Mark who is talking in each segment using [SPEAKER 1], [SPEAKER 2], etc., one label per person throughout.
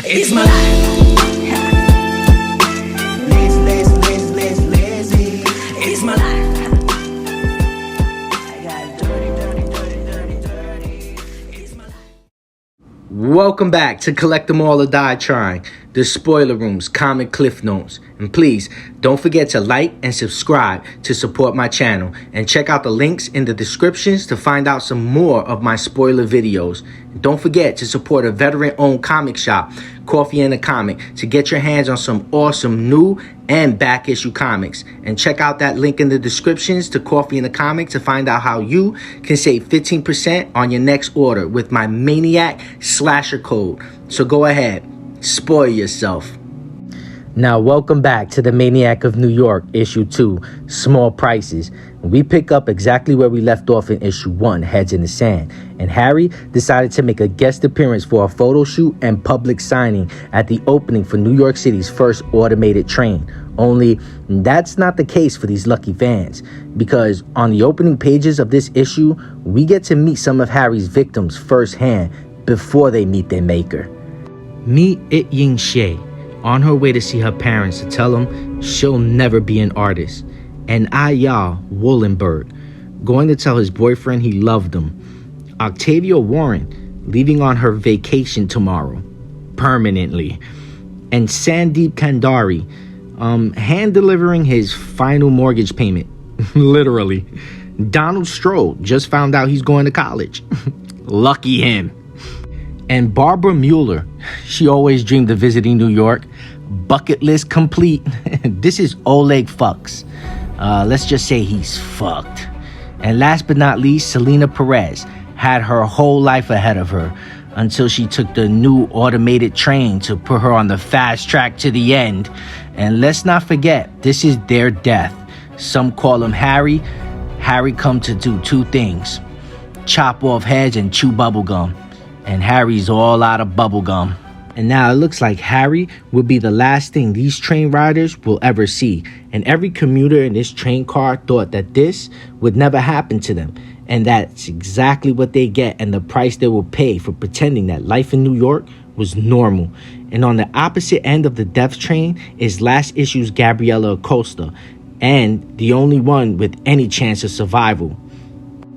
[SPEAKER 1] It's my life. Lazy. It's my life. I got dirty. It's my life.
[SPEAKER 2] Welcome back to Collect Them All or Die Trying, the spoiler rooms, comic cliff notes. And please, don't forget to like and subscribe to support my channel. And check out the links in the descriptions to find out some more of my spoiler videos. And don't forget to support a veteran-owned comic shop, Coffee and a Comic, to get your hands on some awesome new and back issue comics. And check out that link in the descriptions to Coffee and a Comic to find out how you can save 15% on your next order with my Maniac Slasher code. So go ahead, spoil yourself. Now, welcome back to the Maniac of New York, issue 2, Small Prices. We pick up exactly where we left off in issue 1, Heads in the Sand. And Harry decided to make a guest appearance for a photo shoot and public signing at the opening for New York City's first automated train. Only that's not the case for these lucky fans, because on the opening pages of this issue, we get to meet some of Harry's victims firsthand before they meet their maker. Meet It Ying She, on her way to see her parents to tell them she'll never be an artist. And Ayah Wollenberg, going to tell his boyfriend he loved him. Octavia Warren, leaving on her vacation tomorrow, permanently. And Sandeep Kandari, hand-delivering his final mortgage payment, literally. Donald Stroll just found out he's going to college. Lucky him. And Barbara Mueller, she always dreamed of visiting New York. Bucket list complete. This is Oleg fucks. Let's just say he's fucked. And last but not least, Selena Perez had her whole life ahead of her until she took the new automated train to put her on the fast track to the end. And let's not forget, this is their death. Some call him Harry. Harry come to do two things: chop off heads and chew bubblegum. And Harry's all out of bubblegum. And now it looks like Harry will be the last thing these train riders will ever see. And every commuter in this train car thought that this would never happen to them. And that's exactly what they get, and the price they will pay for pretending that life in New York was normal. And on the opposite end of the death train is last issue's Gabriella Acosta, and the only one with any chance of survival.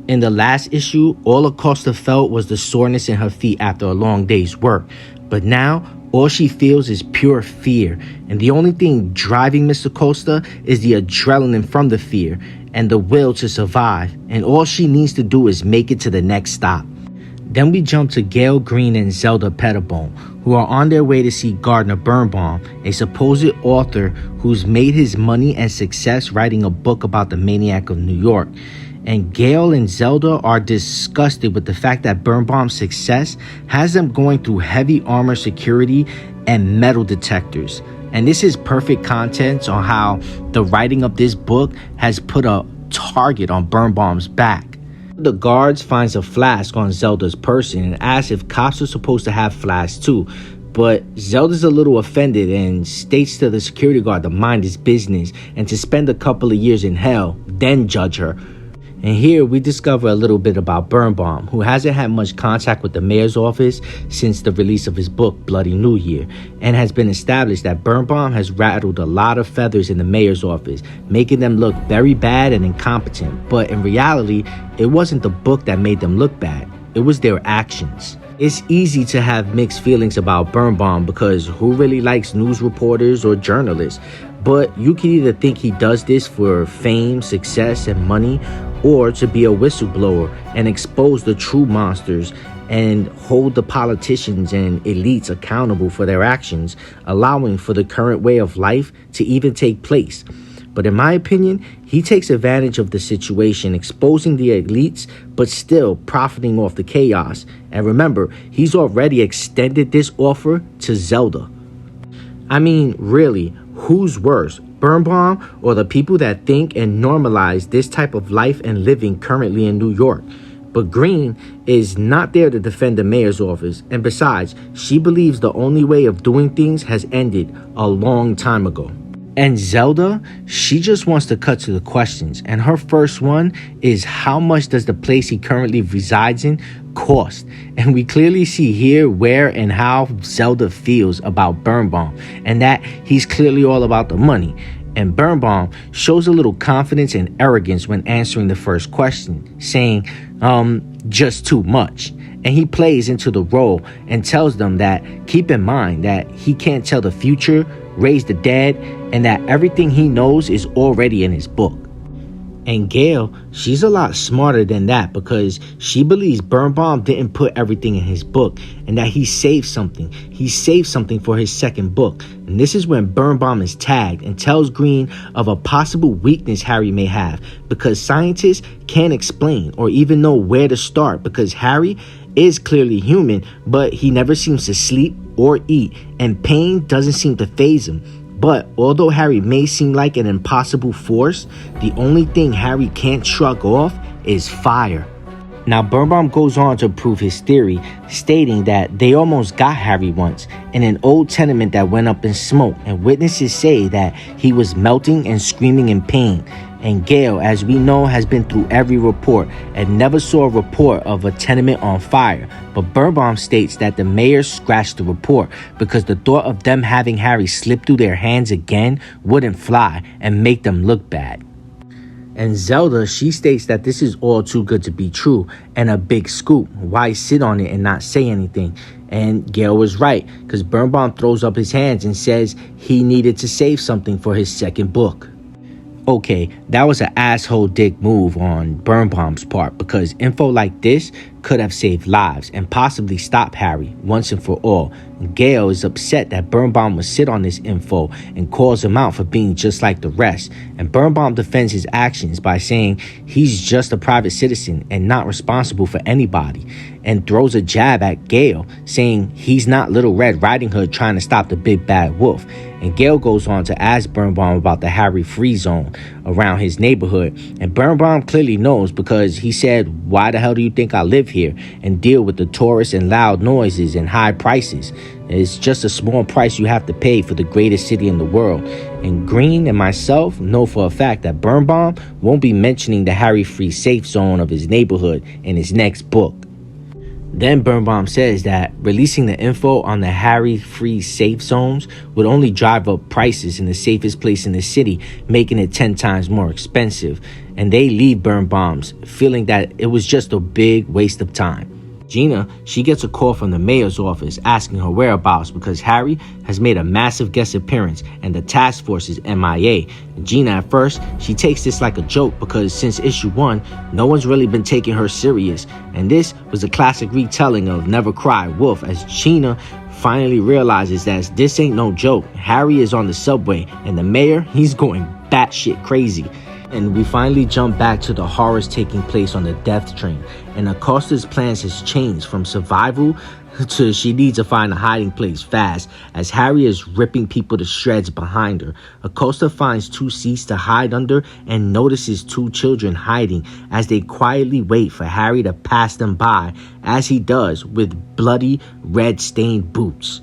[SPEAKER 2] In the last issue, all Acosta felt was the soreness in her feet after a long day's work. But now, all she feels is pure fear. And the only thing driving Miss Acosta is the adrenaline from the fear and the will to survive. And all she needs to do is make it to the next stop. Then we jump to Gail Green and Zelda Pettibone, who are on their way to see Gardner Birnbaum, a supposed author who's made his money and success writing a book about the Maniac of New York. And Gail and Zelda are disgusted with the fact that Birnbaum's success has them going through heavy armor security and metal detectors. And this is perfect content on how the writing of this book has put a target on Birnbaum's back. The guards finds a flask on Zelda's person and asks if cops are supposed to have flasks too. But Zelda's a little offended and states to the security guard to mind his business and to spend a couple of years in hell, then judge her. And here we discover a little bit about Birnbaum, who hasn't had much contact with the mayor's office since the release of his book, Bloody New Year, and has been established that Birnbaum has rattled a lot of feathers in the mayor's office, making them look very bad and incompetent. But in reality, it wasn't the book that made them look bad. It was their actions. It's easy to have mixed feelings about Birnbaum because who really likes news reporters or journalists? But you can either think he does this for fame, success, and money, or to be a whistleblower and expose the true monsters and hold the politicians and elites accountable for their actions, allowing for the current way of life to even take place. But in my opinion, he takes advantage of the situation, exposing the elites, but still profiting off the chaos. And remember, he's already extended this offer to Zelda. I mean, really, who's worse, Birnbaum or the people that think and normalize this type of life and living currently in New York? But Green is not there to defend the mayor's office, and besides, she believes the only way of doing things has ended a long time ago. And Zelda, she just wants to cut to the questions. And her first one is, how much does the place he currently resides in cost? And we clearly see here where and how Zelda feels about Birnbaum, and that he's clearly all about the money. And Birnbaum shows a little confidence and arrogance when answering the first question, saying, just too much. And he plays into the role and tells them that keep in mind that he can't tell the future, raise the dead, and that everything he knows is already in his book. And Gail, she's a lot smarter than that, because she believes Birnbaum didn't put everything in his book and that he saved something. He saved something for his second book. And this is when Birnbaum is tagged and tells Green of a possible weakness Harry may have, because scientists can't explain or even know where to start, because Harry is clearly human, but he never seems to sleep or eat, and pain doesn't seem to faze him. But although Harry may seem like an impossible force, the only thing Harry can't shrug off is fire. Now, Birnbaum goes on to prove his theory, stating that they almost got Harry once in an old tenement that went up in smoke, and witnesses say that he was melting and screaming in pain. And Gail, as we know, has been through every report and never saw a report of a tenement on fire. But Birnbaum states that the mayor scratched the report because the thought of them having Harry slip through their hands again wouldn't fly and make them look bad. And Zelda, she states that this is all too good to be true and a big scoop. Why sit on it and not say anything? And Gail was right, because Birnbaum throws up his hands and says he needed to save something for his second book. Okay, that was an asshole dick move on Birnbaum's part, because info like this could have saved lives and possibly stopped Harry once and for all. Gail is upset that Birnbaum would sit on this info and calls him out for being just like the rest. And Birnbaum defends his actions by saying he's just a private citizen and not responsible for anybody, and throws a jab at Gail, saying he's not Little Red Riding Hood trying to stop the big bad wolf. And Gail goes on to ask Birnbaum about the Harry free zone around his neighborhood. And Birnbaum clearly knows, because he said, why the hell do you think I live here and deal with the tourists and loud noises and high prices? It's just a small price you have to pay for the greatest city in the world. And Green and myself know for a fact that Birnbaum won't be mentioning the Harry free safe zone of his neighborhood in his next book. Then Birnbaum says that releasing the info on the Harry-free safe zones would only drive up prices in the safest place in the city, making it 10 times more expensive. And they leave Birnbaum's feeling that it was just a big waste of time. Gina, she gets a call from the mayor's office asking her whereabouts because Harry has made a massive guest appearance and the task force is MIA. And Gina, at first, she takes this like a joke because since issue 1, no one's really been taking her serious. And this was a classic retelling of Never Cry Wolf, as Gina finally realizes that this ain't no joke. Harry is on the subway and the mayor, he's going batshit crazy. And we finally jump back to the horrors taking place on the death train. And Acosta's plans has changed from survival to she needs to find a hiding place fast, as Harry is ripping people to shreds behind her. Acosta finds 2 seats to hide under and notices 2 children hiding as they quietly wait for Harry to pass them by, as he does with bloody red stained boots.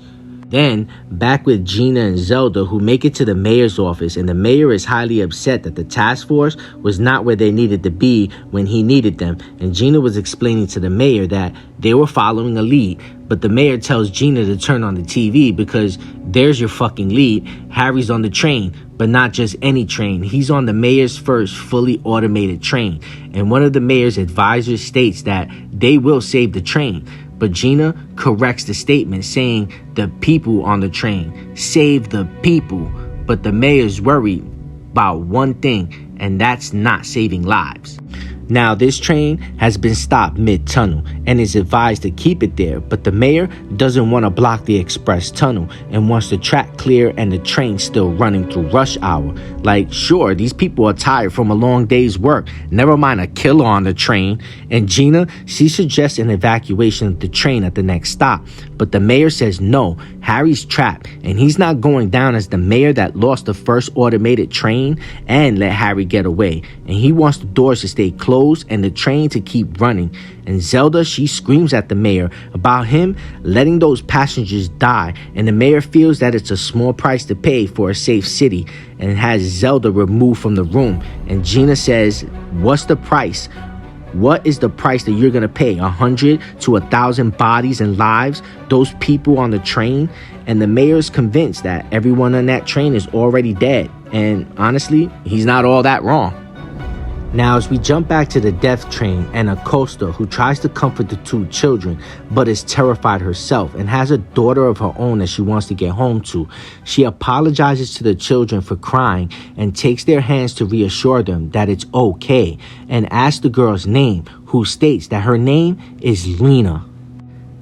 [SPEAKER 2] Then, back with Gina and Zelda, who make it to the mayor's office, and the mayor is highly upset that the task force was not where they needed to be when he needed them. And Gina was explaining to the mayor that they were following a lead, but the mayor tells Gina to turn on the TV because there's your fucking lead. Harry's on the train, but not just any train. He's on the mayor's first fully automated train. And one of the mayor's advisors states that they will save the train. But Gina corrects the statement, saying the people on the train. Save the people. But the mayor's worried about one thing, and that's not saving lives. Now, this train has been stopped mid-tunnel and is advised to keep it there, but the mayor doesn't want to block the express tunnel and wants the track clear and the train still running through rush hour. Like, sure, these people are tired from a long day's work, never mind a killer on the train. And Gina, she suggests an evacuation of the train at the next stop, but the mayor says no, Harry's trapped and he's not going down as the mayor that lost the first automated train and let Harry get away, and he wants the doors to stay closed and the train to keep running. And Zelda, she screams at the mayor about him letting those passengers die, and the mayor feels that it's a small price to pay for a safe city and has Zelda removed from the room. And Gina says, "What's the price? What is the price that you're gonna pay? 100 to 1,000 bodies and lives? Those people on the train?" And the mayor's convinced that everyone on that train is already dead. And honestly, he's not all that wrong. Now, as we jump back to the death train and Acosta, who tries to comfort the two children, but is terrified herself and has a daughter of her own that she wants to get home to, she apologizes to the children for crying and takes their hands to reassure them that it's okay, and asks the girl's name, who states that her name is Lena.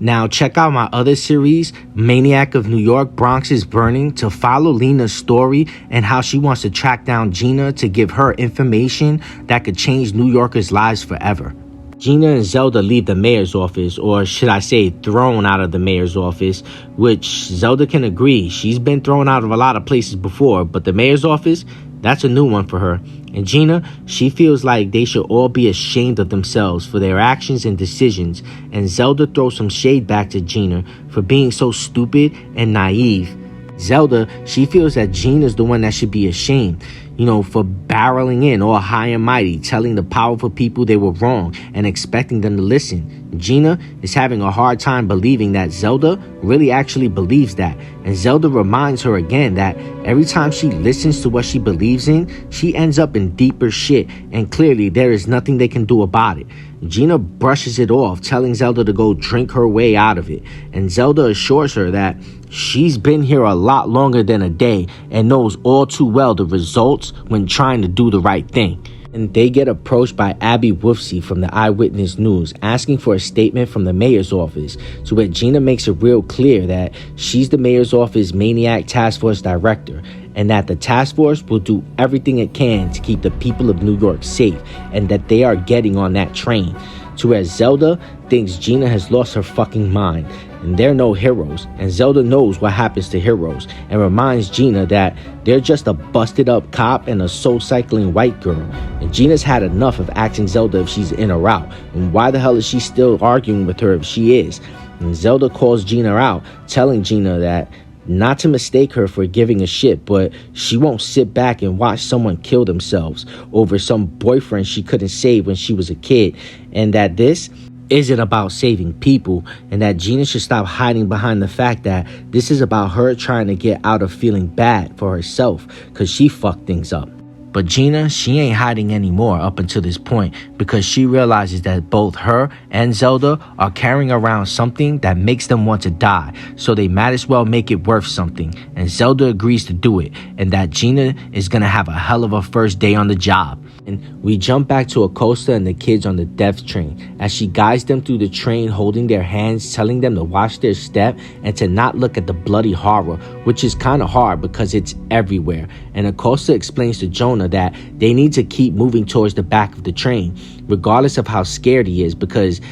[SPEAKER 2] Now, check out my other series, Maniac of New York, Bronx is Burning, to follow Lena's story and how she wants to track down Gina to give her information that could change New Yorkers' lives forever. Gina and Zelda leave the mayor's office, or should I say thrown out of the mayor's office, which Zelda can agree. She's been thrown out of a lot of places before, but the mayor's office, that's a new one for her. And Gina, she feels like they should all be ashamed of themselves for their actions and decisions. And Zelda throws some shade back to Gina for being so stupid and naive. Zelda, she feels that Gina's the one that should be ashamed, for barreling in all high and mighty, telling the powerful people they were wrong and expecting them to listen. Gina is having a hard time believing that Zelda really actually believes that. And Zelda reminds her again that every time she listens to what she believes in, she ends up in deeper shit, and clearly there is nothing they can do about it. Gina brushes it off, telling Zelda to go drink her way out of it. And Zelda assures her that she's been here a lot longer than a day and knows all too well the results when trying to do the right thing. And they get approached by Abby Woofsey from the Eyewitness News, asking for a statement from the mayor's office, to where Gina makes it real clear that she's the mayor's office Maniac Task Force director, and that the task force will do everything it can to keep the people of New York safe, and that they are getting on that train. To where Zelda thinks Gina has lost her fucking mind, and they're no heroes, and Zelda knows what happens to heroes, and reminds Gina that they're just a busted up cop and a soul cycling white girl. And Gina's had enough of asking Zelda if she's in or out, and why the hell is she still arguing with her if she is? And Zelda calls Gina out, telling Gina that not to mistake her for giving a shit, but she won't sit back and watch someone kill themselves over some boyfriend she couldn't save when she was a kid, and that this isn't about saving people, and that Gina should stop hiding behind the fact that this is about her trying to get out of feeling bad for herself because she fucked things up. But Gina, she ain't hiding anymore up until this point, because she realizes that both her and Zelda are carrying around something that makes them want to die, so they might as well make it worth something. And Zelda agrees to do it, and that Gina is gonna have a hell of a first day on the job. And we jump back to Acosta and the kids on the death train as she guides them through the train, holding their hands, telling them to watch their step and to not look at the bloody horror, which is kind of hard because it's everywhere. And Acosta explains to Jonah that they need to keep moving towards the back of the train, regardless of how scared he is, because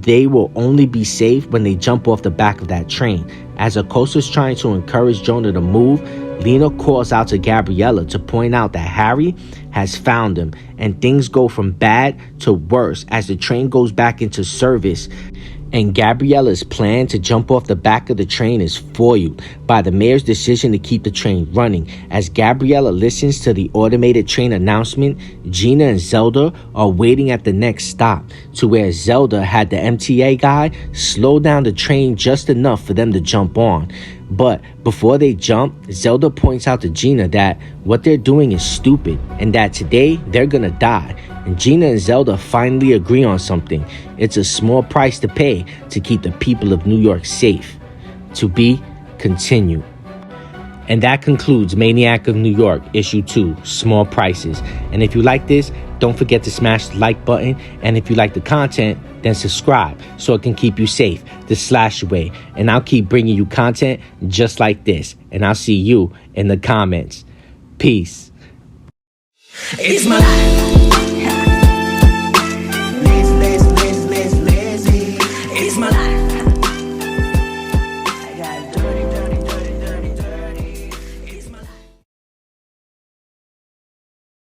[SPEAKER 2] they will only be safe when they jump off the back of that train. As Acosta's trying to encourage Jonah to move, Lena calls out to Gabriella to point out that Harry has found him, and things go from bad to worse as the train goes back into service. And Gabriella's plan to jump off the back of the train is foiled by the mayor's decision to keep the train running. As Gabriella listens to the automated train announcement, Gina and Zelda are waiting at the next stop, to where Zelda had the MTA guy slow down the train just enough for them to jump on. But before they jump, Zelda points out to Gina that what they're doing is stupid and that today they're gonna die. And Gina and Zelda finally agree on something. It's a small price to pay to keep the people of New York safe. To be continued. And that concludes Maniac of New York, Issue 2, Small Prices. And if you like this, don't forget to smash the like button. And if you like the content, then subscribe so it can keep you safe the Slash way. And I'll keep bringing you content just like this. And I'll see you in the comments. Peace.
[SPEAKER 1] It's my life.